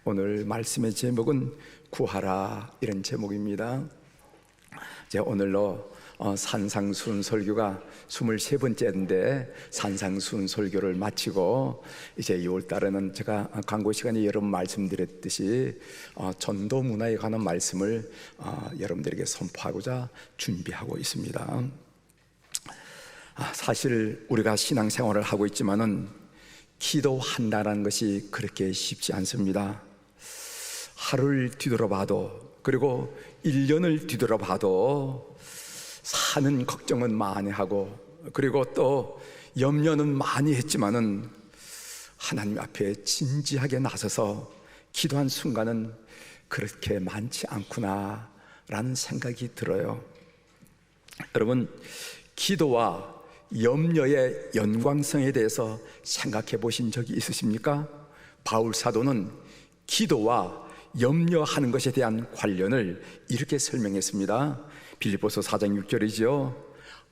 오늘 말씀의 제목은 구하라, 이런 제목입니다. 오늘로 산상수훈 설교가 23번째인데 산상수훈 설교를 마치고 이제 6월달에는 제가 광고 시간에 여러분 말씀드렸듯이 전도 문화에 관한 말씀을 여러분들에게 선포하고자 준비하고 있습니다. 사실 우리가 신앙생활을 하고 있지만은 기도한다는 것이 그렇게 쉽지 않습니다. 하루를 뒤돌아봐도, 그리고 1년을 뒤돌아봐도 사는 걱정은 많이 하고, 그리고 또 염려는 많이 했지만은 하나님 앞에 진지하게 나서서 기도한 순간은 그렇게 많지 않구나 라는 생각이 들어요. 여러분, 기도와 염려의 연관성에 대해서 생각해 보신 적이 있으십니까? 바울 사도는 기도와 염려하는 것에 대한 관련을 이렇게 설명했습니다. 빌립보서 4장 6절이죠.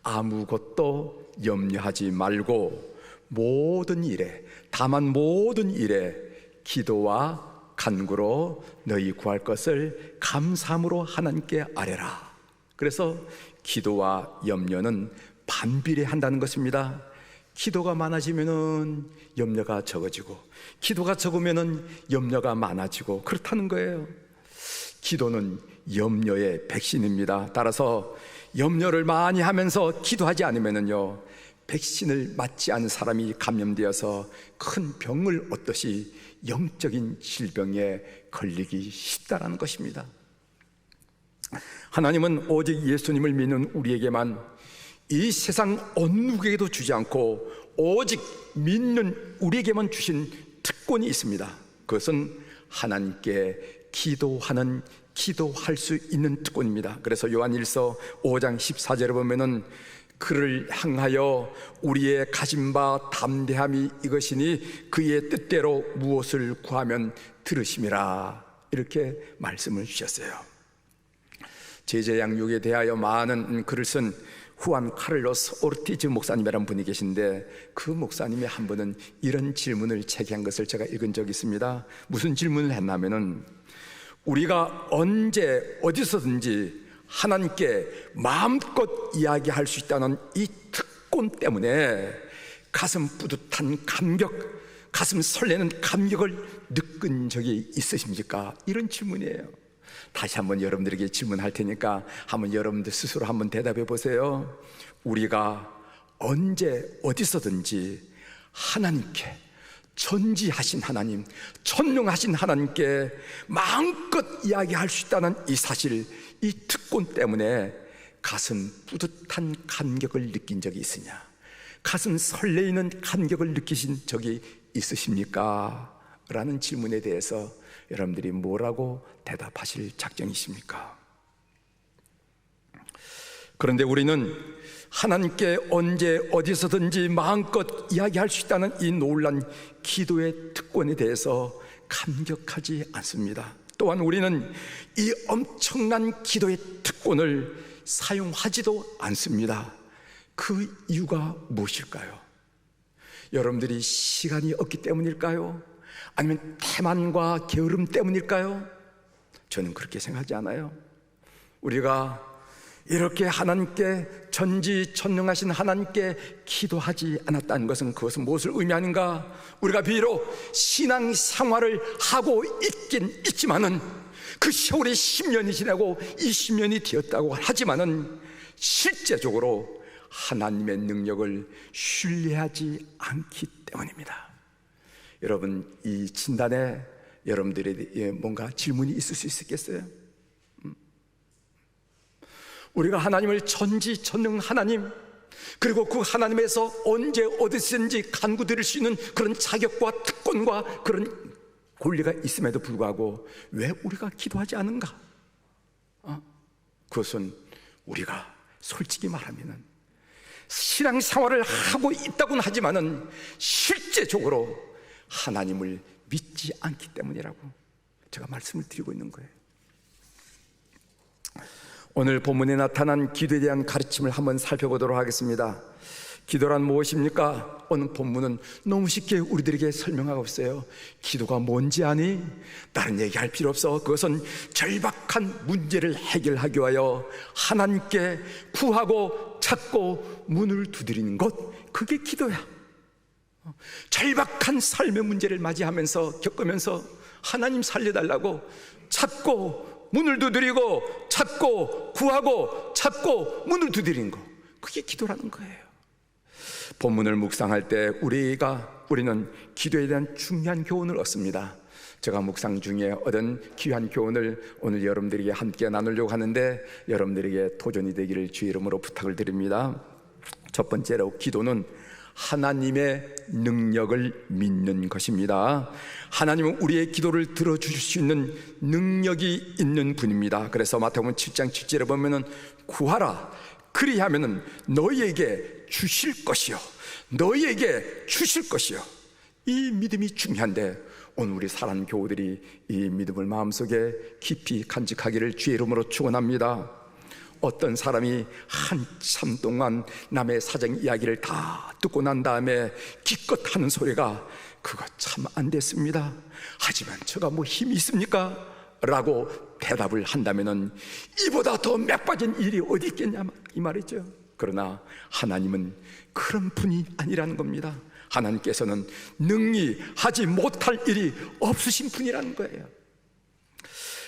아무것도 염려하지 말고 모든 일에, 다만 모든 일에 기도와 간구로 너희 구할 것을 감사함으로 하나님께 아뢰라. 그래서 기도와 염려는 반비례한다는 것입니다. 기도가 많아지면은 염려가 적어지고, 기도가 적으면은 염려가 많아지고, 그렇다는 거예요. 기도는 염려의 백신입니다. 따라서 염려를 많이 하면서 기도하지 않으면은요, 백신을 맞지 않은 사람이 감염되어서 큰 병을 얻듯이 영적인 질병에 걸리기 쉽다라는 것입니다. 하나님은 오직 예수님을 믿는 우리에게만, 이 세상 어느 누구에게도 주지 않고 오직 믿는 우리에게만 주신 특권이 있습니다. 그것은 하나님께 기도할 수 있는 특권입니다. 그래서 요한일서 5장 14절에 보면은 그를 향하여 우리의 가진 바 담대함이 이것이니 그의 뜻대로 무엇을 구하면 들으심이라, 이렇게 말씀을 주셨어요. 제자 양육에 대하여 많은 글을 쓴 후안 카를로스 오르티즈 목사님이라는 분이 계신데, 그 목사님이 한 번은 이런 질문을 제기한 것을 제가 읽은 적이 있습니다. 무슨 질문을 했냐면은, 우리가 언제 어디서든지 하나님께 마음껏 이야기할 수 있다는 이 특권 때문에 가슴 뿌듯한 감격, 가슴 설레는 감격을 느낀 적이 있으십니까? 이런 질문이에요. 다시 한번 여러분들에게 질문할 테니까 한번 여러분들 스스로 한번 대답해 보세요. 우리가 언제 어디서든지 하나님께, 전지하신 하나님, 천능하신 하나님께 마음껏 이야기할 수 있다는 이 사실, 이 특권 때문에 가슴 뿌듯한 감격을 느낀 적이 있으냐, 가슴 설레이는 감격을 느끼신 적이 있으십니까? 라는 질문에 대해서 여러분들이 뭐라고 대답하실 작정이십니까? 그런데 우리는 하나님께 언제 어디서든지 마음껏 이야기할 수 있다는 이 놀란 기도의 특권에 대해서 감격하지 않습니다. 또한 우리는 이 엄청난 기도의 특권을 사용하지도 않습니다. 그 이유가 무엇일까요? 여러분들이 시간이 없기 때문일까요? 아니면 태만과 게으름 때문일까요? 저는 그렇게 생각하지 않아요. 우리가 이렇게 하나님께, 전지전능하신 하나님께 기도하지 않았다는 것은, 그것은 무엇을 의미하는가? 우리가 비록 신앙생활을 하고 있긴 있지만은, 그 세월이 10년이 지나고 20년이 되었다고 하지만은 실제적으로 하나님의 능력을 신뢰하지 않기 때문입니다. 여러분, 이 진단에 여러분들에게 뭔가 질문이 있을 수 있겠어요? 우리가 하나님을 전지전능 하나님, 그리고 그 하나님에서 언제 어디든지 간구 드릴 수 있는 그런 자격과 특권과 그런 권리가 있음에도 불구하고 왜 우리가 기도하지 않은가? 그것은 우리가 솔직히 말하면은 신앙생활을 하고 있다고는 하지만은 실제적으로 하나님을 믿지 않기 때문이라고 제가 말씀을 드리고 있는 거예요. 오늘 본문에 나타난 기도에 대한 가르침을 한번 살펴보도록 하겠습니다. 기도란 무엇입니까? 오늘 본문은 너무 쉽게 우리들에게 설명하고 있어요. 기도가 뭔지 아니? 다른 얘기할 필요 없어. 그것은 절박한 문제를 해결하기 위하여 하나님께 구하고 찾고 문을 두드리는 것, 그게 기도야. 절박한 삶의 문제를 맞이하면서 겪으면서 하나님 살려달라고 찾고 문을 두드리고 찾고 구하고 찾고 문을 두드리는 거, 그게 기도라는 거예요. 본문을 묵상할 때 우리는 기도에 대한 중요한 교훈을 얻습니다. 제가 묵상 중에 얻은 귀한 교훈을 오늘 여러분들에게 함께 나누려고 하는데, 여러분들에게 도전이 되기를 주의 이름으로 부탁을 드립니다. 첫 번째로, 기도는 하나님의 능력을 믿는 것입니다. 하나님은 우리의 기도를 들어주실 수 있는 능력이 있는 분입니다. 그래서 마태복음 7장 7절에 보면은 구하라, 그리하면은 너희에게 주실 것이요, 너희에게 주실 것이요. 이 믿음이 중요한데, 오늘 우리 사랑하는 교우들이 이 믿음을 마음속에 깊이 간직하기를 주의 이름으로 축원합니다. 어떤 사람이 한참 동안 남의 사정 이야기를 다 듣고 난 다음에 기껏 하는 소리가, 그거 참 안 됐습니다, 하지만 저가 뭐 힘이 있습니까? 라고 대답을 한다면은 이보다 더 맥빠진 일이 어디 있겠냐, 이 말이죠. 그러나 하나님은 그런 분이 아니라는 겁니다. 하나님께서는 능히 하지 못할 일이 없으신 분이라는 거예요.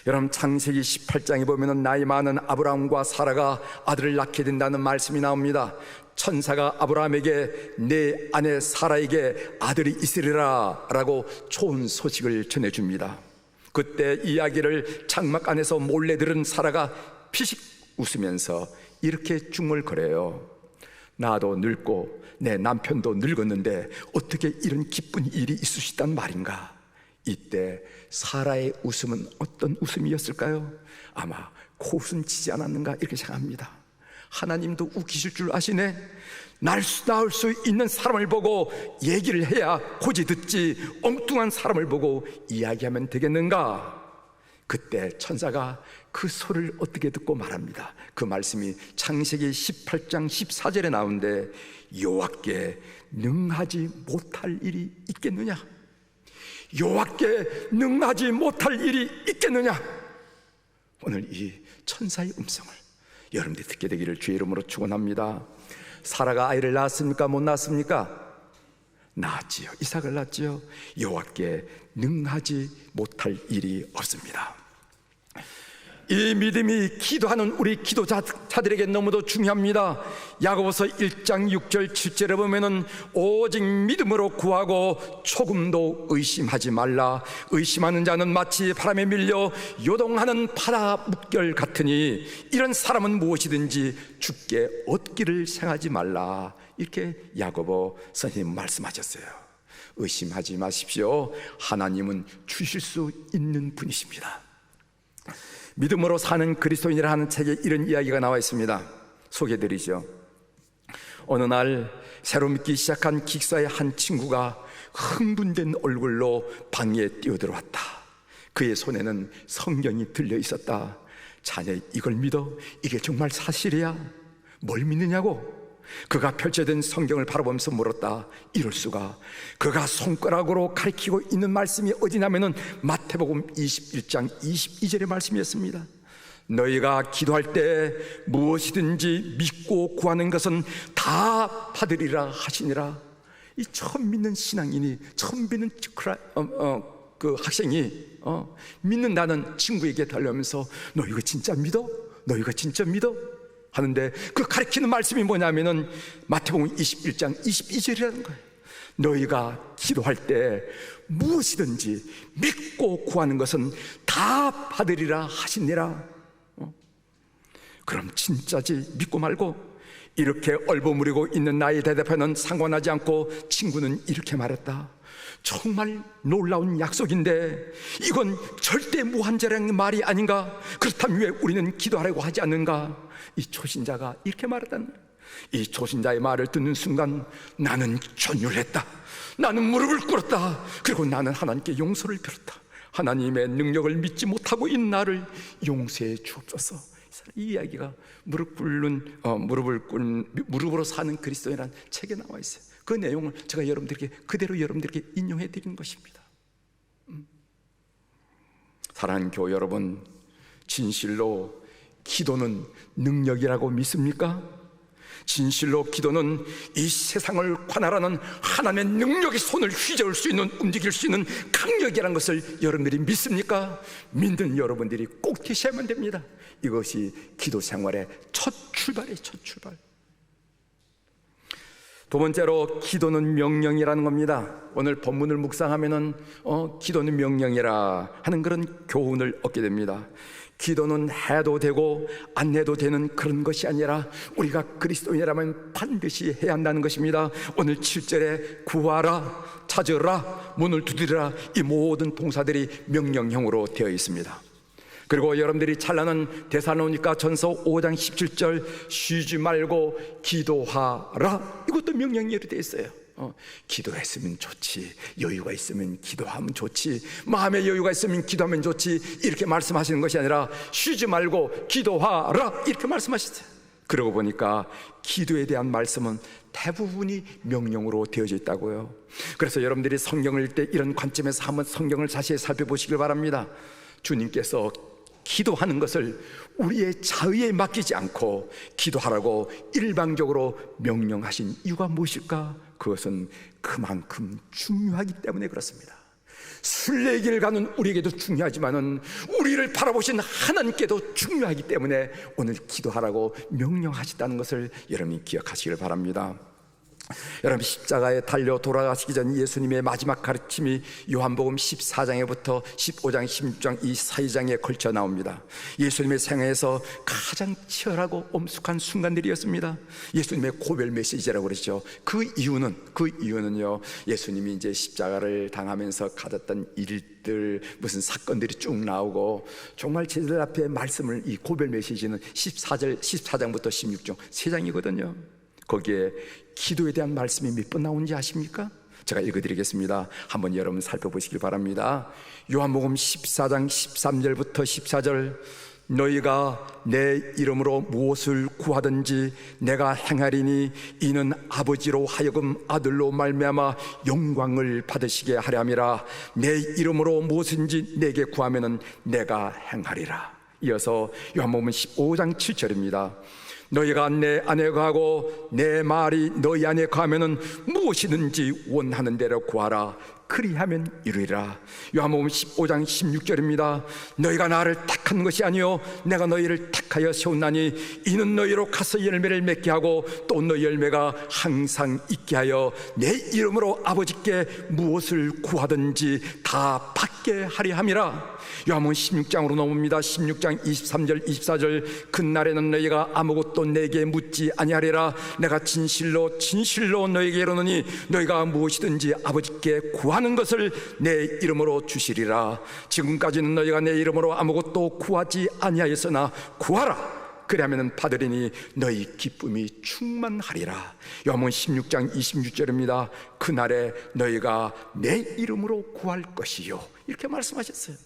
여러분, 창세기 18장에 보면은 나이 많은 아브라함과 사라가 아들을 낳게 된다는 말씀이 나옵니다. 천사가 아브라함에게 내 아내 사라에게 아들이 있으리라 라고 좋은 소식을 전해줍니다. 그때 이야기를 장막 안에서 몰래 들은 사라가 피식 웃으면서 이렇게 중얼거려요. 나도 늙고 내 남편도 늙었는데 어떻게 이런 기쁜 일이 있을 수 있단 말인가. 이때 사라의 웃음은 어떤 웃음이었을까요? 아마 코웃음 치지 않았는가, 이렇게 생각합니다. 하나님도 웃기실 줄 아시네. 낳을 수 있는 사람을 보고 얘기를 해야 고지 듣지, 엉뚱한 사람을 보고 이야기하면 되겠는가. 그때 천사가 그 소리를 어떻게 듣고 말합니다. 그 말씀이 창세기 18장 14절에 나오는데, 여호와께 능하지 못할 일이 있겠느냐? 여호와께 능하지 못할 일이 있겠느냐? 오늘 이 천사의 음성을 여러분들이 듣게 되기를 주의 이름으로 축원합니다. 사라가 아이를 낳았습니까? 못 낳았습니까? 낳았지요. 이삭을 낳았지요. 여호와께 능하지 못할 일이 없습니다. 이 믿음이 기도하는 우리 기도자들에게 너무도 중요합니다. 야고보서 1장 6절 7절에 보면은 오직 믿음으로 구하고 조금도 의심하지 말라. 의심하는 자는 마치 바람에 밀려 요동하는 바다 물결 같으니 이런 사람은 무엇이든지 주께 얻기를 생하지 말라. 이렇게 야고보 선생님 말씀하셨어요. 의심하지 마십시오. 하나님은 주실 수 있는 분이십니다. 믿음으로 사는 그리스도인이라는 책에 이런 이야기가 나와 있습니다. 소개해드리죠. 어느 날 새로 믿기 시작한 기숙사의 한 친구가 흥분된 얼굴로 방에 뛰어들어왔다. 그의 손에는 성경이 들려 있었다. 자네 이걸 믿어? 이게 정말 사실이야? 뭘 믿느냐고? 그가 펼쳐진 성경을 바라보면서 물었다. 이럴 수가. 그가 손가락으로 가리키고 있는 말씀이 어디냐면은 마태복음 21장 22절의 말씀이었습니다. 너희가 기도할 때 무엇이든지 믿고 구하는 것은 다 받으리라 하시니라. 이 처음 믿는 신앙인이, 처음 믿는 그 학생이 믿는다는 친구에게 달려오면서 너 이거 진짜 믿어? 너 이거 진짜 믿어? 하는데 그 가르치는 말씀이 뭐냐면은 마태복음 21장 22절이라는 거예요. 너희가 기도할 때 무엇이든지 믿고 구하는 것은 다 받으리라 하시니라. 그럼 진짜지 믿고 말고? 이렇게 얼버무리고 있는 나의 대답에는 상관하지 않고 친구는 이렇게 말했다. 정말 놀라운 약속인데 이건 절대 무한대라는 말이 아닌가? 그렇다면 왜 우리는 기도하라고 하지 않는가? 이 초신자가 이렇게 말했다는 거예요. 이 초신자의 말을 듣는 순간 나는 전율했다. 나는 무릎을 꿇었다. 그리고 나는 하나님께 용서를 빌었다. 하나님의 능력을 믿지 못하고 있는 나를 용서해 주옵소서. 이 이야기가 무릎으로 사는 그리스도인이라는 책에 나와 있어요. 그 내용을 제가 여러분들에게 그대로 여러분들에게 인용해 드리는 것입니다. 사랑하는 교회 여러분, 진실로 기도는 능력이라고 믿습니까? 진실로 기도는 이 세상을 관할하는 하나님의 능력의 손을 휘저을 수 있는, 움직일 수 있는 강력이라는 것을 여러분들이 믿습니까? 믿는 여러분들이 꼭 계셔야만 됩니다. 이것이 기도 생활의 첫 출발이에요. 첫 출발. 두 번째로, 기도는 명령이라는 겁니다. 오늘 본문을 묵상하면은 기도는 명령이라 하는 그런 교훈을 얻게 됩니다. 기도는 해도 되고 안 해도 되는 그런 것이 아니라 우리가 그리스도인이라면 반드시 해야 한다는 것입니다. 오늘 7절에 구하라, 찾으라, 문을 두드리라, 이 모든 동사들이 명령형으로 되어 있습니다. 그리고 여러분들이 잘 아는 데살로니가 전서 5장 17절, 쉬지 말고 기도하라, 이것도 명령형으로 되어 있어요. 기도했으면 좋지, 여유가 있으면 기도하면 좋지, 마음에 여유가 있으면 기도하면 좋지, 이렇게 말씀하시는 것이 아니라 쉬지 말고 기도하라, 이렇게 말씀하시죠. 그러고 보니까 기도에 대한 말씀은 대부분이 명령으로 되어져 있다고요. 그래서 여러분들이 성경을 읽을 때 이런 관점에서 한번 성경을 자세히 살펴보시길 바랍니다. 주님께서 기도하는 것을 우리의 자의에 맡기지 않고 기도하라고 일방적으로 명령하신 이유가 무엇일까? 그것은 그만큼 중요하기 때문에 그렇습니다. 순례길을 가는 우리에게도 중요하지만은 우리를 바라보신 하나님께도 중요하기 때문에 오늘 기도하라고 명령하셨다는 것을 여러분이 기억하시길 바랍니다. 여러분, 십자가에 달려 돌아가시기 전 예수님의 마지막 가르침이 요한복음 14장에부터 15장, 16장 이 사이장에 걸쳐 나옵니다. 예수님의 생애에서 가장 치열하고 엄숙한 순간들이었습니다. 예수님의 고별 메시지라고 그러죠. 그 이유는요, 예수님이 이제 십자가를 당하면서 가졌던 일들, 무슨 사건들이 쭉 나오고, 정말 제들 앞에 말씀을, 이 고별 메시지는 14장부터 16장 3장이거든요. 거기에 기도에 대한 말씀이 몇 번 나오는지 아십니까? 제가 읽어드리겠습니다. 한번 여러분 살펴보시길 바랍니다. 요한복음 14장 13절부터 14절, 너희가 내 이름으로 무엇을 구하든지 내가 행하리니 이는 아버지로 하여금 아들로 말미암아 영광을 받으시게 하려 함이라. 내 이름으로 무엇인지 내게 구하면은 내가 행하리라. 이어서 요한복음 15장 7절입니다. 너희가 내 안에 거하고 내 말이 너희 안에 거하면은 무엇이든지 원하는 대로 구하라. 그리하면 이루리라. 요한복음 15장 16절입니다. 너희가 나를 택한 것이 아니요 내가 너희를 택하여 세웠나니 이는 너희로 가서 열매를 맺게 하고 또 너희 열매가 항상 있게 하여 내 이름으로 아버지께 무엇을 구하든지 다 받게 하려 함이라. 요한복음 16장으로 넘어옵니다. 16장 23절 24절, 그날에는 너희가 아무것도 내게 묻지 아니하리라. 내가 진실로 진실로 너희에게 이르노니 너희가 무엇이든지 아버지께 구하는 것을 내 이름으로 주시리라. 지금까지는 너희가 내 이름으로 아무것도 구하지 아니하였으나 구하라. 그리하면 받으리니 너희 기쁨이 충만하리라. 요한복음 16장 26절입니다. 그날에 너희가 내 이름으로 구할 것이요, 이렇게 말씀하셨어요.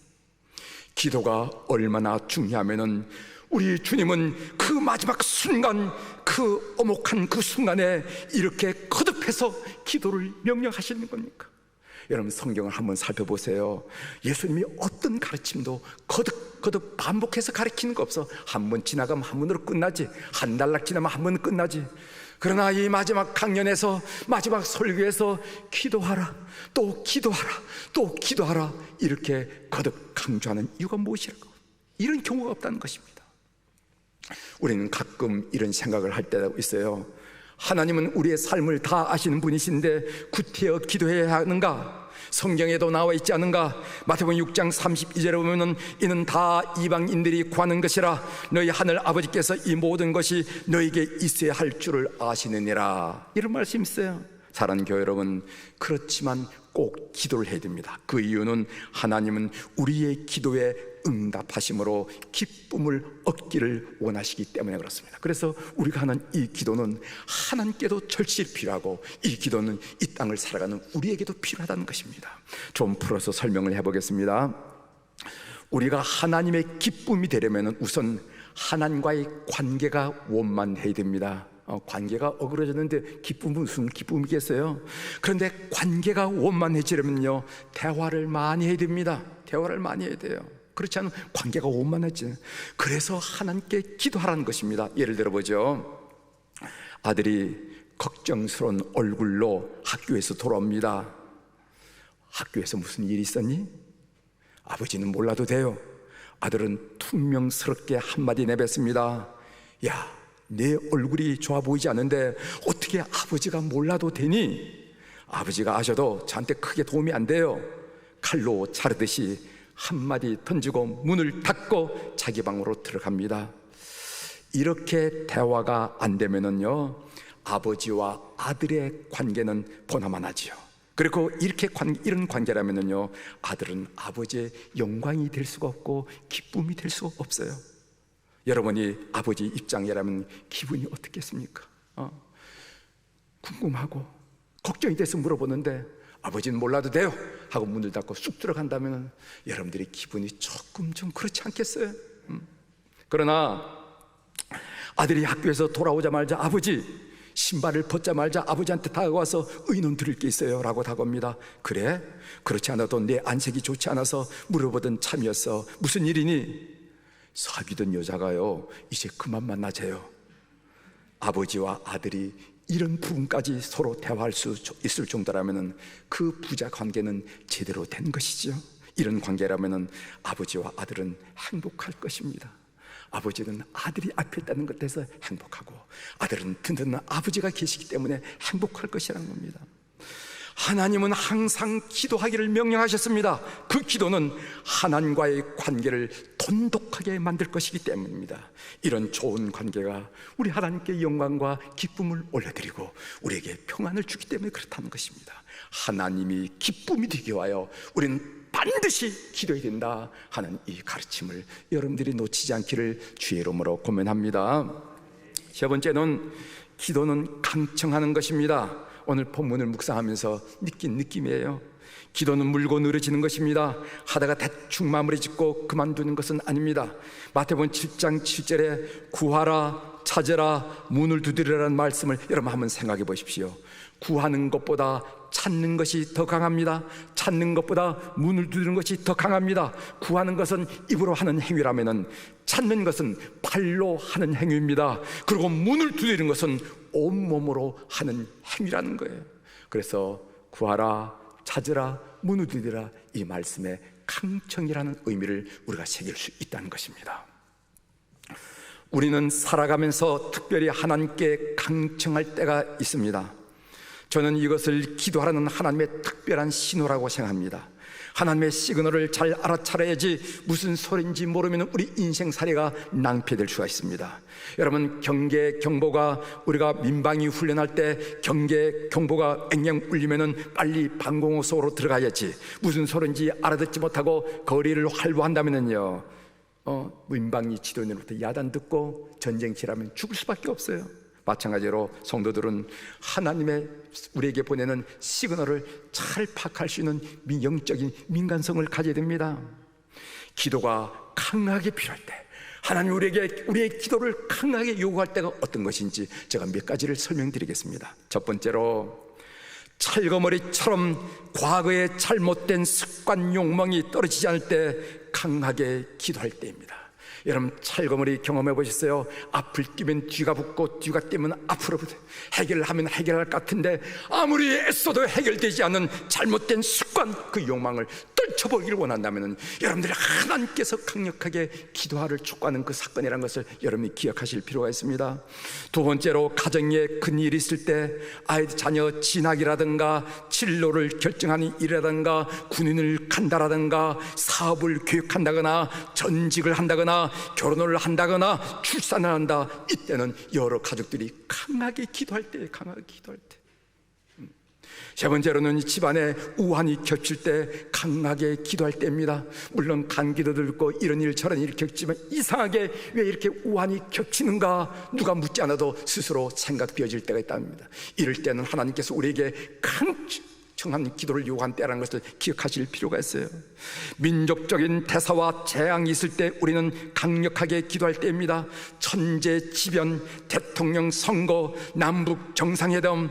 기도가 얼마나 중요하면은 우리 주님은 그 마지막 순간, 그 엄혹한 그 순간에 이렇게 거듭해서 기도를 명령하시는 겁니까? 여러분, 성경을 한번 살펴보세요. 예수님이 어떤 가르침도 거듭 반복해서 가르치는 거 없어. 한 번 지나가면 한 번으로 끝나지, 한 달락 지나면 한 번은 끝나지. 그러나 이 마지막 강연에서, 마지막 설교에서 기도하라, 또 기도하라, 또 기도하라, 이렇게 거듭 강조하는 이유가 무엇일까? 이런 경우가 없다는 것입니다. 우리는 가끔 이런 생각을 할 때가 있어요. 하나님은 우리의 삶을 다 아시는 분이신데 구태여 기도해야 하는가? 성경에도 나와 있지 않은가? 마태복음 6장 32절에 보면은 이는 다 이방인들이 구하는 것이라 너희 하늘 아버지께서 이 모든 것이 너희에게 있어야 할 줄을 아시느니라. 이런 말씀이 있어요. 사랑하는 교회 여러분, 그렇지만 꼭 기도를 해야 됩니다. 그 이유는 하나님은 우리의 기도에 응답하심으로 기쁨을 얻기를 원하시기 때문에 그렇습니다. 그래서 우리가 하는 이 기도는 하나님께도 절실히 필요하고, 이 기도는 이 땅을 살아가는 우리에게도 필요하다는 것입니다. 좀 풀어서 설명을 해보겠습니다. 우리가 하나님의 기쁨이 되려면 우선 하나님과의 관계가 원만해야 됩니다. 관계가 어그러졌는데 기쁨은 무슨 기쁨이겠어요? 그런데 관계가 원만해지려면요, 대화를 많이 해야 됩니다. 대화를 많이 해야 돼요. 그렇지 않으면 관계가 원만하지. 그래서 하나님께 기도하라는 것입니다. 예를 들어보죠. 아들이 걱정스러운 얼굴로 학교에서 돌아옵니다. 학교에서 무슨 일이 있었니? 아버지는 몰라도 돼요. 아들은 퉁명스럽게 한마디 내뱉습니다. 야, 내 얼굴이 좋아 보이지 않는데 어떻게 아버지가 몰라도 되니? 아버지가 아셔도 저한테 크게 도움이 안 돼요. 칼로 자르듯이 한마디 던지고 문을 닫고 자기 방으로 들어갑니다. 이렇게 대화가 안 되면은요, 아버지와 아들의 관계는 보나마나지요. 그리고 이런 관계라면은요, 아들은 아버지의 영광이 될 수가 없고 기쁨이 될 수가 없어요. 여러분이 아버지 입장이라면 기분이 어떻겠습니까? 궁금하고 걱정이 돼서 물어보는데 아버지는 몰라도 돼요 하고 문을 닫고 쑥 들어간다면 여러분들이 기분이 조금 좀 그렇지 않겠어요? 그러나 아들이 학교에서 돌아오자마자 아버지, 신발을 벗자마자 아버지한테 다가와서 의논 드릴 게 있어요 라고 다가옵니다. 그래? 그렇지 않아도 내 안색이 좋지 않아서 물어보던 참이었어. 무슨 일이니? 사귀던 여자가요, 이제 그만 만나재요. 아버지와 아들이 이런 부분까지 서로 대화할 수 있을 정도라면 그 부자 관계는 제대로 된 것이죠. 이런 관계라면 아버지와 아들은 행복할 것입니다. 아버지는 아들이 앞에 있다는 것에서 행복하고 아들은 든든한 아버지가 계시기 때문에 행복할 것이라는 겁니다. 하나님은 항상 기도하기를 명령하셨습니다. 그 기도는 하나님과의 관계를 돈독하게 만들 것이기 때문입니다. 이런 좋은 관계가 우리 하나님께 영광과 기쁨을 올려드리고 우리에게 평안을 주기 때문에 그렇다는 것입니다. 하나님이 기쁨이 되게 하여 우리는 반드시 기도해야 된다 하는 이 가르침을 여러분들이 놓치지 않기를 주의 이름으로 고면합니다. 세 번째는 기도는 강청하는 것입니다. 오늘 본문을 묵상하면서 느낀 느낌이에요. 기도는 물고 늘어지는 것입니다. 하다가 대충 마무리 짓고 그만두는 것은 아닙니다. 마태복음 7장 7절에 구하라, 찾으라, 문을 두드리라는 말씀을 여러분 한번 생각해 보십시오. 구하는 것보다 찾는 것이 더 강합니다. 찾는 것보다 문을 두드리는 것이 더 강합니다. 구하는 것은 입으로 하는 행위라면은 찾는 것은 발로 하는 행위입니다. 그리고 문을 두드리는 것은 온몸으로 하는 행위라는 거예요. 그래서 구하라, 찾으라, 문을 두드리라, 이 말씀의 강청이라는 의미를 우리가 새길 수 있다는 것입니다. 우리는 살아가면서 특별히 하나님께 강청할 때가 있습니다. 저는 이것을 기도하라는 하나님의 특별한 신호라고 생각합니다. 하나님의 시그널을 잘 알아차려야지 무슨 소리인지 모르면 우리 인생살이가 낭패될 수가 있습니다. 여러분, 경계 경보가, 우리가 민방위 훈련할 때 경계 경보가 앵앵 울리면은 빨리 방공호 속으로 들어가야지. 무슨 소리인지 알아듣지 못하고 거리를 활보한다면은요, 민방위 지도인으로부터 야단 듣고 전쟁치라면 죽을 수밖에 없어요. 마찬가지로 성도들은 하나님의 우리에게 보내는 시그널을 잘 파악할 수 있는 영적인 민감성을 가져야 됩니다. 기도가 강하게 필요할 때, 하나님 우리에게 우리의 기도를 강하게 요구할 때가 어떤 것인지 제가 몇 가지를 설명드리겠습니다. 첫 번째로, 철거머리처럼 과거의 잘못된 습관 욕망이 떨어지지 않을 때 강하게 기도할 때입니다. 여러분, 찰거머리 경험해 보셨어요? 앞을 뛰면 뒤가 붙고 뒤가 뛰면 앞으로 붙어. 해결하면 해결할 것 같은데 아무리 애써도 해결되지 않는 잘못된 습관, 그 욕망을 떨쳐보기를 원한다면 여러분들이 하나님께서 강력하게 기도하를 촉구하는 그 사건이라는 것을 여러분이 기억하실 필요가 있습니다. 두 번째로, 가정에 큰일이 있을 때, 아이 자녀 진학이라든가 진로를 결정하는 일이라든가 군인을 간다라든가 사업을 계획한다거나 전직을 한다거나 결혼을 한다거나 출산을 한다, 이때는 여러 가족들이 강하게 기도할 때, 강하게 기도할 때. 세 번째로는 집안에 우환이 겹칠 때 강하게 기도할 때입니다. 물론 간기도 들고 이런 일 저런 일 겪지만 이상하게 왜 이렇게 우환이 겹치는가 누가 묻지 않아도 스스로 생각 비어질 때가 있답니다. 이럴 때는 하나님께서 우리에게 강청한 기도를 요구한 때라는 것을 기억하실 필요가 있어요. 민족적인 대사와 재앙이 있을 때 우리는 강력하게 기도할 때입니다. 천재지변, 대통령 선거, 남북 정상회담,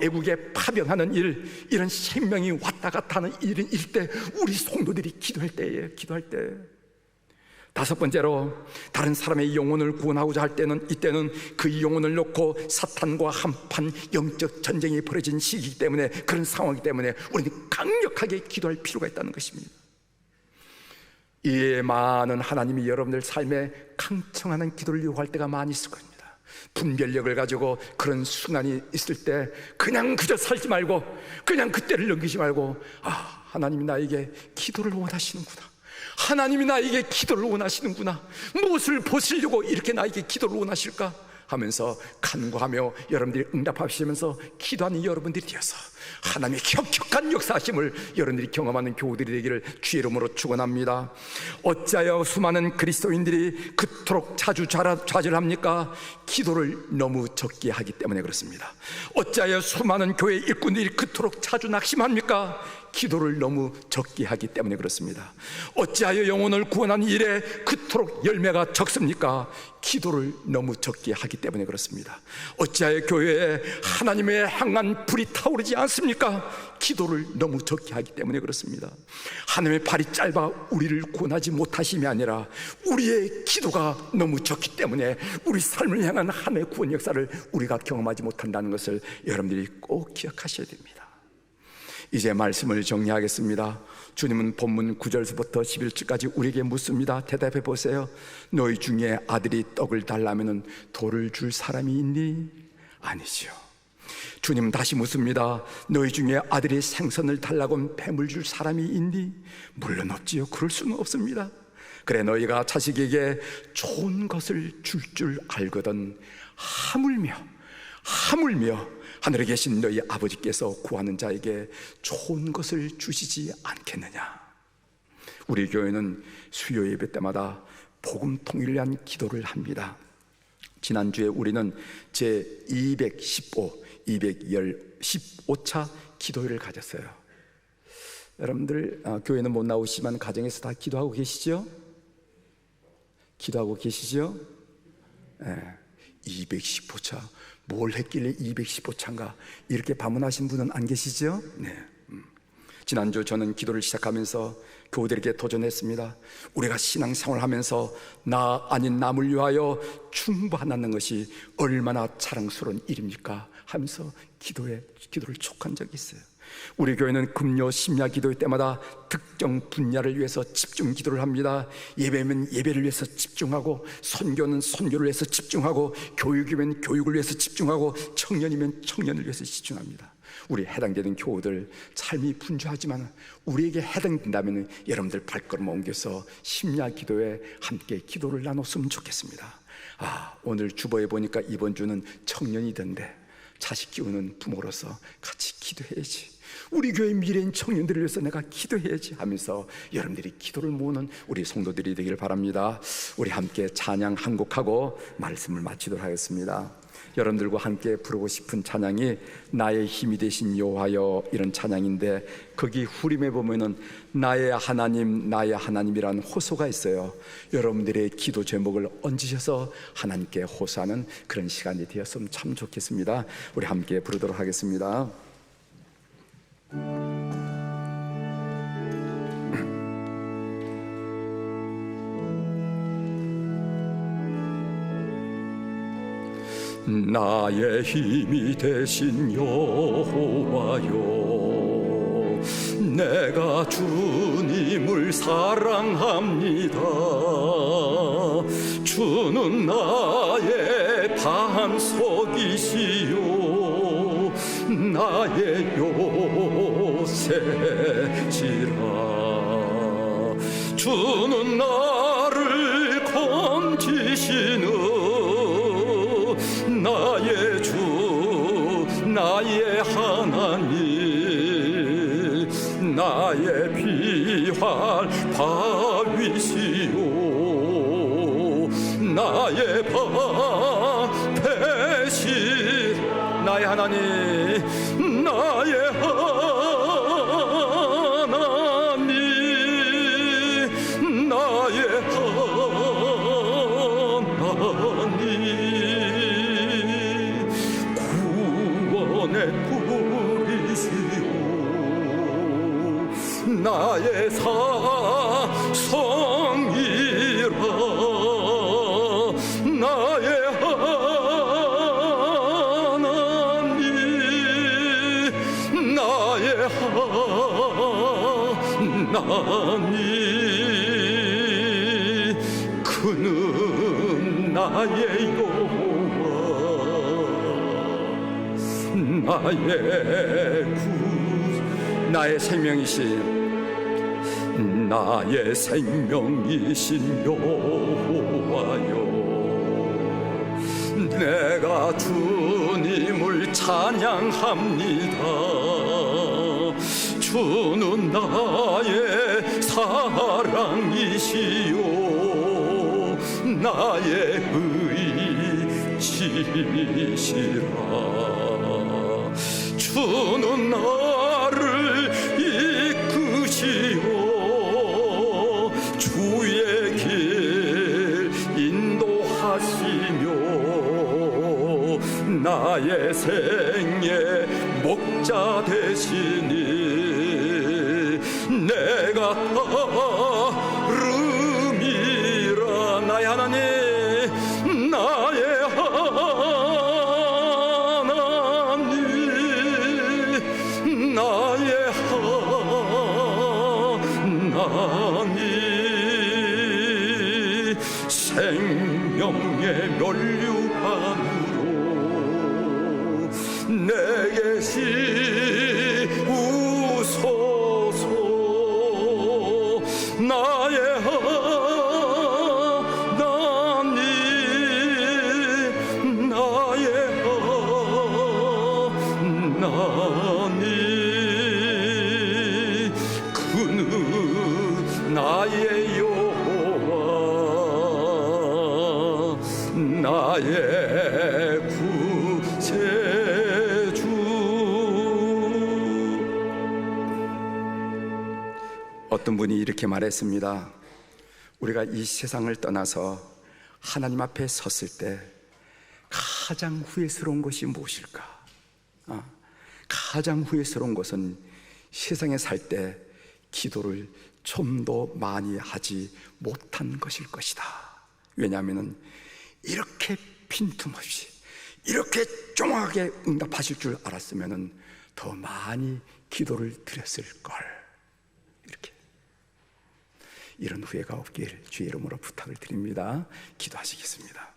애국에 파병하는 일, 이런 생명이 왔다 갔다 하는 일일 때 우리 성도들이 기도할 때예요. 기도할 때. 다섯 번째로, 다른 사람의 영혼을 구원하고자 할 때는, 이때는 그 영혼을 놓고 사탄과 한판 영적 전쟁이 벌어진 시기이기 때문에, 그런 상황이기 때문에 우리는 강력하게 기도할 필요가 있다는 것입니다. 이에 많은 하나님이 여러분들 삶에 강청하는 기도를 요구할 때가 많이 있을 겁니다. 분별력을 가지고 그런 순간이 있을 때 그냥 그저 살지 말고, 그냥 그때를 넘기지 말고, 하나님이 나에게 기도를 원하시는구나, 하나님이 나에게 기도를 원하시는구나, 무엇을 보시려고 이렇게 나에게 기도를 원하실까 하면서 간구하며 여러분들이 응답하시면서 기도하는 여러분들이 되어서 하나님의 격격한 역사하심을 여러분들이 경험하는 교우들이 되기를 주의 이름으로 축원합니다. 어찌하여 수많은 그리스도인들이 그토록 자주 좌절합니까? 기도를 너무 적게 하기 때문에 그렇습니다. 어찌하여 수많은 교회 일꾼들이 그토록 자주 낙심합니까? 기도를 너무 적게 하기 때문에 그렇습니다. 어찌하여 영혼을 구원하는 일에 그토록 열매가 적습니까? 기도를 너무 적게 하기 때문에 그렇습니다. 어찌하여 교회에 하나님의 향한 불이 타오르지 않습니까? 기도를 너무 적게 하기 때문에 그렇습니다. 하나님의 발이 짧아 우리를 구원하지 못하심이 아니라 우리의 기도가 너무 적기 때문에 우리 삶을 향한 하나님의 구원 역사를 우리가 경험하지 못한다는 것을 여러분들이 꼭 기억하셔야 됩니다. 이제 말씀을 정리하겠습니다. 주님은 본문 9절부터 11절까지 우리에게 묻습니다. 대답해 보세요. 너희 중에 아들이 떡을 달라면 돌을 줄 사람이 있니? 아니지요. 주님은 다시 묻습니다. 너희 중에 아들이 생선을 달라고 하면 뱀을 줄 사람이 있니? 물론 없지요. 그럴 수는 없습니다. 그래, 너희가 자식에게 좋은 것을 줄 알거든 하물며 하늘에 계신 너희 아버지께서 구하는 자에게 좋은 것을 주시지 않겠느냐. 우리 교회는 수요 예배 때마다 복음 통일을 위한 기도를 합니다. 지난주에 우리는 제215차 기도회를 가졌어요. 여러분들 교회는 못 나오시지만 가정에서 다 기도하고 계시죠? 기도하고 계시죠? 네. 215차, 뭘 했길래 215차인가 이렇게 반문하신 분은 안 계시죠? 네. 지난주 저는 기도를 시작하면서 교우들에게 도전했습니다. 우리가 신앙생활을 하면서 나 아닌 남을 위하여 충고하는 것이 얼마나 자랑스러운 일입니까? 하면서 기도를 촉한 적이 있어요. 우리 교회는 금요 심야 기도회 때마다 특정 분야를 위해서 집중 기도를 합니다. 예배면 예배를 위해서 집중하고, 선교는 선교를 위해서 집중하고, 교육이면 교육을 위해서 집중하고, 청년이면 청년을 위해서 집중합니다. 우리 해당되는 교우들 삶이 분주하지만 우리에게 해당된다면 여러분들 발걸음 옮겨서 심야 기도에 함께 기도를 나눴으면 좋겠습니다. 오늘 주보에 보니까 이번 주는 청년이던데 자식 키우는 부모로서 같이 기도해야지, 우리 교회 미래인 청년들을 위해서 내가 기도해야지 하면서 여러분들이 기도를 모으는 우리 성도들이 되길 바랍니다. 우리 함께 찬양 한 곡하고 말씀을 마치도록 하겠습니다. 여러분들과 함께 부르고 싶은 찬양이 나의 힘이 되신 여호와여, 이런 찬양인데, 거기 후림에 보면은 나의 하나님 나의 하나님이라는 호소가 있어요. 여러분들의 기도 제목을 얹으셔서 하나님께 호소하는 그런 시간이 되었으면 참 좋겠습니다. 우리 함께 부르도록 하겠습니다. 나의 힘이 되신 여호와여, 내가 주님을 사랑합니다. 주는 나의 반석이시요 나의 요새지라. 주는 나를 건지시는 나의 주 나의 하나님, 나의 피할 바위시요 나의 방패시. 나의 하나님 나의 하나님 나의 사성이라 나의 하나님 나의 하나님 그는 나의 여호와 나의 나의 생명이신 나의 생명이신 여호와여 내가 주님을 찬양합니다 주는 나의 사랑이시요 나의 의지시라 주는 나를 이끄시오 주의 길 인도하시며 나의 생의 목자 되시니 내가 따름이라 나의 하나님 나의 하나님 나의 하나님 생명의 면류관으로 내게 시우소서 나의 하나님 나의 하나님 그는 나의 여호와 나의 구세주 어떤 분이 이렇게 말했습니다. 우리가 이 세상을 떠나서 하나님 앞에 섰을 때 가장 후회스러운 것이 무엇일까? 가장 후회스러운 것은 세상에 살 때 기도를 좀 더 많이 하지 못한 것일 것이다. 왜냐하면 이렇게 빈틈없이 이렇게 정확하게 응답하실 줄 알았으면 더 많이 기도를 드렸을 걸. 이렇게 이런 후회가 없길 주의 이름으로 부탁을 드립니다. 기도하시겠습니다.